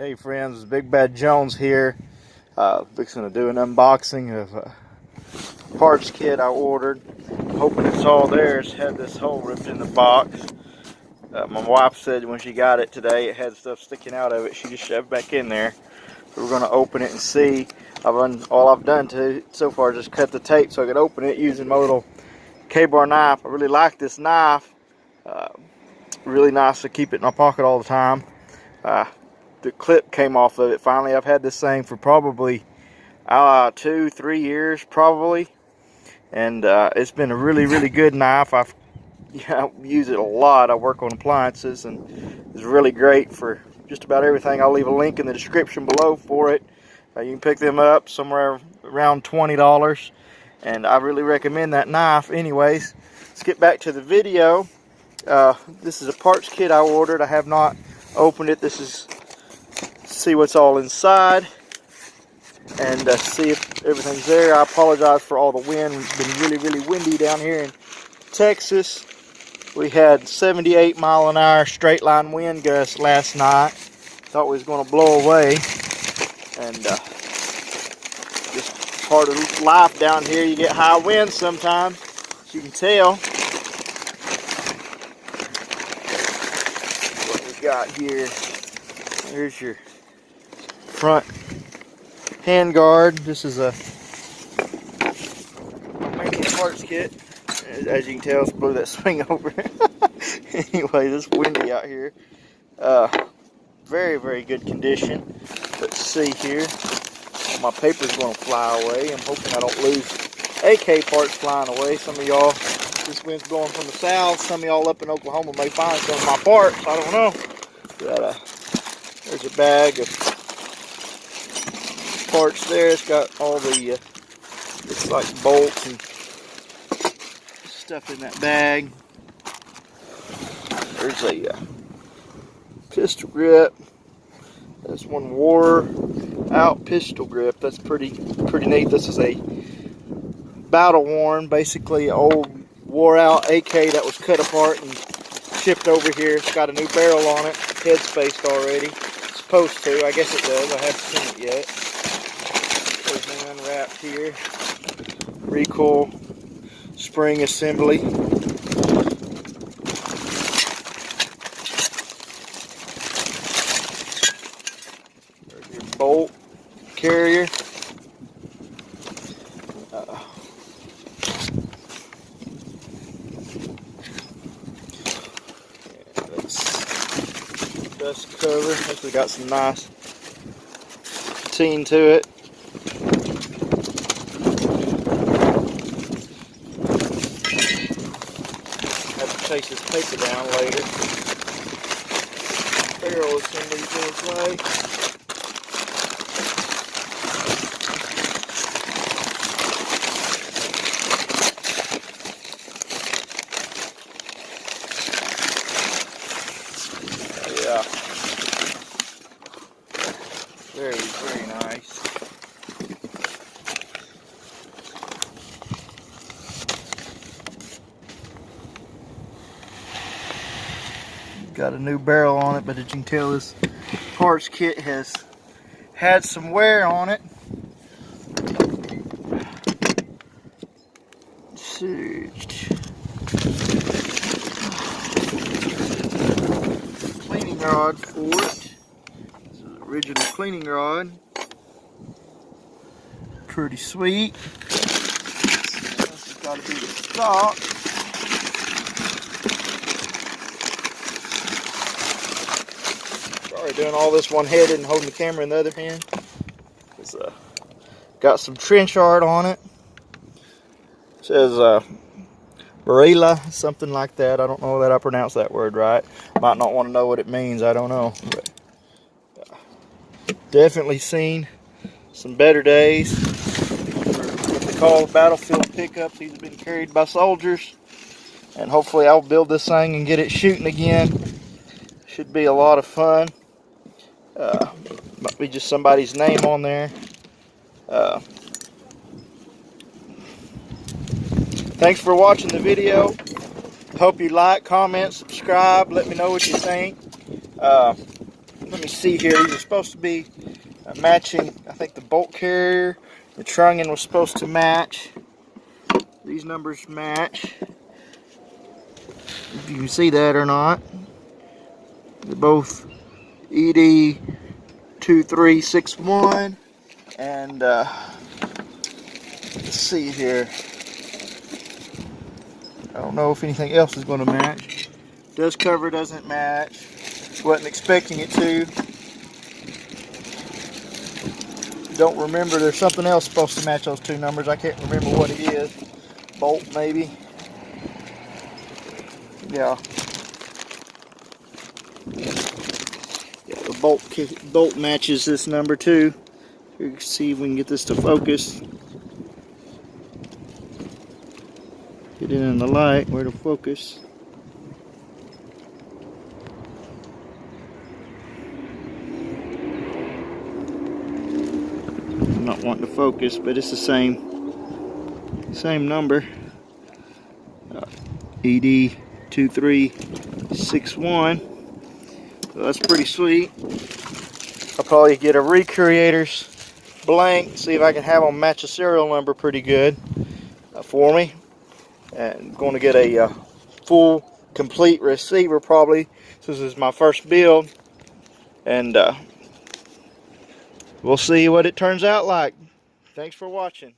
Hey friends, Big Bad Jones here. Fixing to do an unboxing of a parts kit I ordered. Hoping it's all there. It's had this hole ripped in the box. My wife said when she got it today it had stuff sticking out of it. She just shoved back in there. So we're going to open it and see. All I've done so far is just cut the tape so I could open it using my little K-bar knife. I really like this knife. Really nice to keep it in my pocket all the time. The clip came off of it finally. I've had this thing for probably 2-3 years probably, and it's been a really good knife. I use it a lot. I work on appliances and it's really great for just about everything. I'll leave a link in the description below for it. You can pick them up somewhere around $20, and I really recommend that knife. Anyways, let's get back to the video. This is a parts kit I ordered. I have not opened it. This is see what's all inside and see if everything's there. I apologize for all the wind. It's been really windy down here in Texas. We had 78 mile an hour straight line wind gusts last night. Thought we was going to blow away, and just part of life down here. You get high winds sometimes, as you can tell. What we got here, here's your front handguard. This is a Romanian parts kit. As you can tell, it's blew that swing over. Anyway, it's windy out here. Very good condition. Let's see here. My paper's going to fly away. I'm hoping I don't lose AK parts flying away. Some of y'all, this wind's blowing from the south. Some of y'all up in Oklahoma may find some of my parts. I don't know. But, there's a bag of parts there. It's got all the looks like bolts and stuff in that bag. There's a pistol grip. This one wore out pistol grip. That's pretty neat. This is a battle worn, basically old wore out AK that was cut apart and shipped over here. It's got a new barrel on it, head spaced already. It's supposed to. I guess it does. I haven't seen it yet. Everything unwrapped here. Recoil spring assembly. There's your bolt carrier. Dust cover. Actually got some nice sheen to it. Have to chase this paper down later. Barrel assembly this way. Yeah. Very nice. Got a new barrel on it, but as you can tell, this parts kit has had some wear on it. Let's see. Cleaning rod for it. This is the original cleaning rod. Pretty sweet. This has got to be the stock. Sorry, doing all this one-handed and holding the camera in the other hand. It's got some trench art on it. It says Barilla, something like that. I don't know that I pronounced that word right. Might not want to know what it means. I don't know. But definitely seen some better days. What they call battlefield pickups. These have been carried by soldiers, and hopefully I'll build this thing and get it shooting again. Should be a lot of fun. Might be just somebody's name on there. Thanks for watching the video. Hope you like, comment, subscribe. Let me know what you think. let me see here. These are supposed to be matching. I think the bolt carrier, the trunnion was supposed to match. These numbers match. If you can see that or not. They're both ED2361. And let's see here. I don't know if anything else is going to match. Dust cover doesn't match. Wasn't expecting it to. Don't remember. There's something else supposed to match those two numbers. I can't remember what it is. Bolt maybe. Yeah. Yeah, the bolt matches this number too. You can see if we can get this to focus. Get it in the light where to focus. I'm not wanting to focus, but it's the same number. ED2361. So that's pretty sweet. I'll probably get a recreator's blank, see if I can have them match a serial number pretty good for me. And I'm going to get a full, complete receiver probably. This is my first build. And we'll see what it turns out like. Thanks for watching.